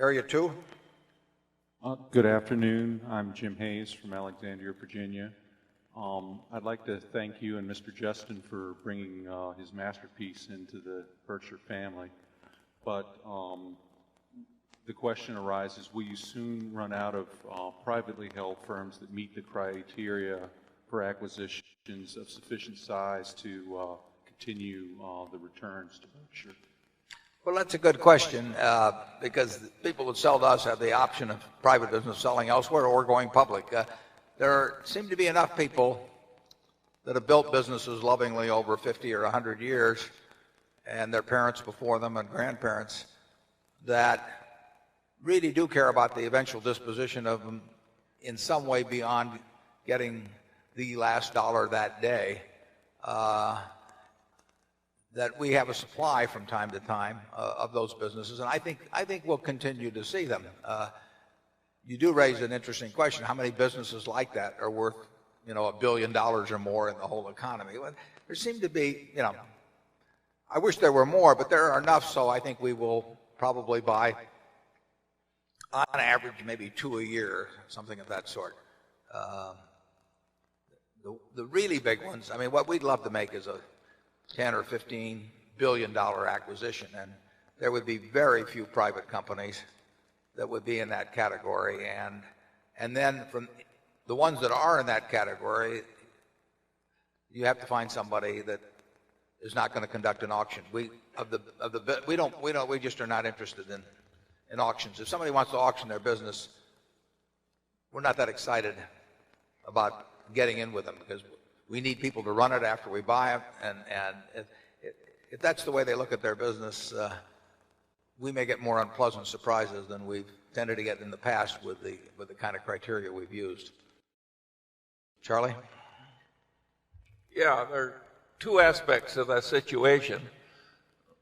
Area 2. Good afternoon. I'm Jim Hayes from Alexandria, Virginia. I'd like to thank you and Mr. Justin for bringing his masterpiece into the Berkshire family. But the question arises, will you soon run out of privately held firms that meet the criteria for acquisitions of sufficient size to continue the returns to Berkshire? Well, that's a good question because people that sell to us have the option of private business selling elsewhere or going public. There seem to be enough people that have built businesses lovingly over 50 or 100 years, and their parents before them and grandparents, that really do care about the eventual disposition of them in some way beyond getting the last dollar that day. That we have a supply from time to time of those businesses, and I think we'll continue to see them. You do raise an interesting question: how many businesses like that are worth, $1 billion or more in the whole economy? Well, there seem to be, I wish there were more, but there are enough. So I think we will probably buy, on average, maybe 2 a year, something of that sort. The really big ones, I mean, what we'd love to make is a 10 or 15 billion dollar acquisition, and there would be very few private companies that would be in that category. And then from the ones that are in that category, you have to find somebody that is not going to conduct an auction. We just are not interested in auctions. If somebody wants to auction their business, we're not that excited about getting in with them because we need people to run it after we buy it, and if that's the way they look at their business, we may get more unpleasant surprises than we've tended to get in the past with the kind of criteria we've used. Charlie? Yeah, there are two aspects of that situation.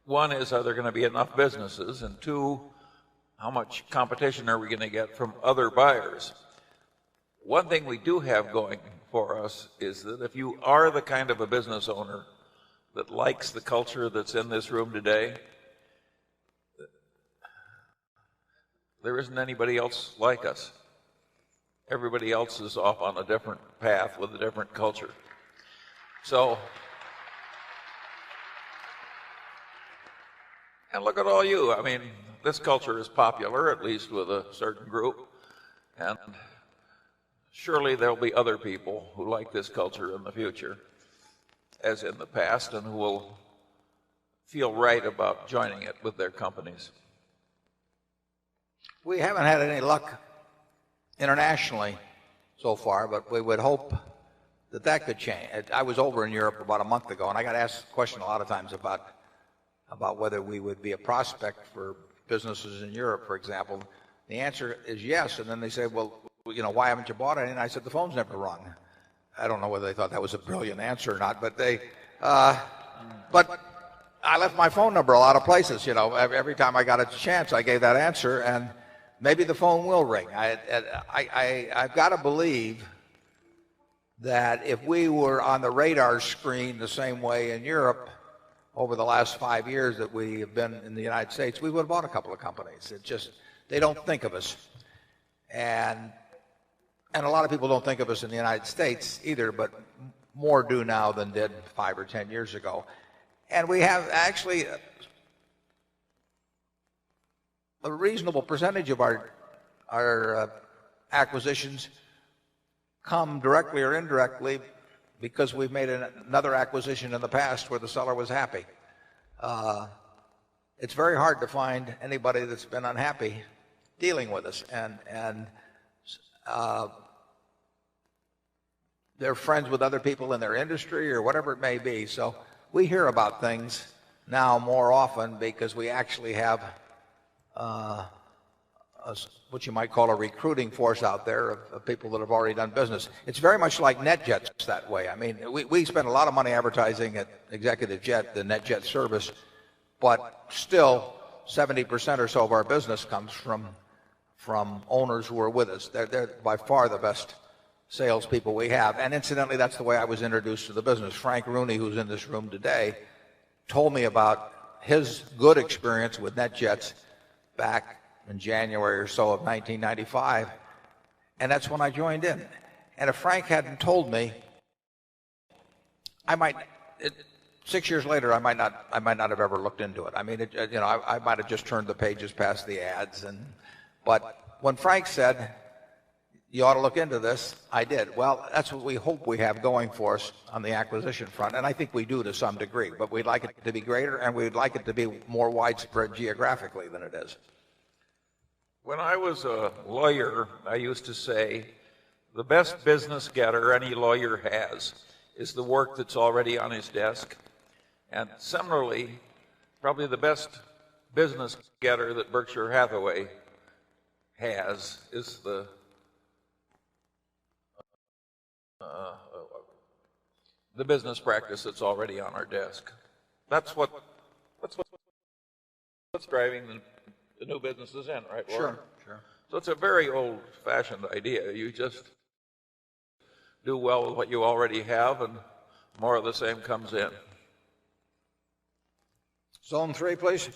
One is, are there going to be enough businesses? And two, how much competition are we going to get from other buyers? One thing we do have going for us is that if you are the kind of a business owner that likes the culture that's in this room today, there isn't anybody else like us. Everybody else is off on a different path with a different culture. So, and look at all you. I mean, this culture is popular, at least with a certain group, and surely there'll be other people who like this culture in the future, as in the past, and who will feel right about joining it with their companies. We haven't had any luck internationally so far, but we would hope that that could change. I was over in Europe about a month ago, and I got asked the question a lot of times about whether we would be a prospect for businesses in Europe, for example. The answer is yes, and then they say, well, why haven't you bought any? And I said, the phone's never rung. I don't know whether they thought that was a brilliant answer or not, but but I left my phone number a lot of places. Every time I got a chance, I gave that answer, and maybe the phone will ring. I've got to believe that if we were on the radar screen the same way in Europe over the last 5 years that we have been in the United States, we would have bought a couple of companies. It just, they don't think of us. And a lot of people don't think of us in the United States either, but more do now than did 5 or 10 years ago. And we have actually a reasonable percentage of our acquisitions come directly or indirectly because we've made another acquisition in the past where the seller was happy. It's very hard to find anybody that's been unhappy dealing with us, and they're friends with other people in their industry or whatever it may be. So we hear about things now more often because we actually have what you might call a recruiting force out there of people that have already done business. It's very much like NetJets that way. I mean, we spend a lot of money advertising at Executive Jet, the NetJet service, but still 70% or so of our business comes from owners who are with us. They're by far the best salespeople we have. And incidentally, that's the way I was introduced to the business. Frank Rooney, who's in this room today, told me about his good experience with NetJets back in January or so of 1995, and that's when I joined in. And if Frank hadn't told me, 6 years later, I might not have ever looked into it. I mean, I might have just turned the pages past the ads, but when Frank said, you ought to look into this, I did. Well, that's what we hope we have going for us on the acquisition front, and I think we do to some degree, but we'd like it to be greater, and we'd like it to be more widespread geographically than it is. When I was a lawyer, I used to say, the best business getter any lawyer has is the work that's already on his desk. And similarly, probably the best business getter that Berkshire Hathaway has is the business practice that's already on our desk. That's what's driving the new businesses in, right, Warren? Sure. So it's a very old-fashioned idea. You just do well with what you already have, and more of the same comes in. Zone 3, please.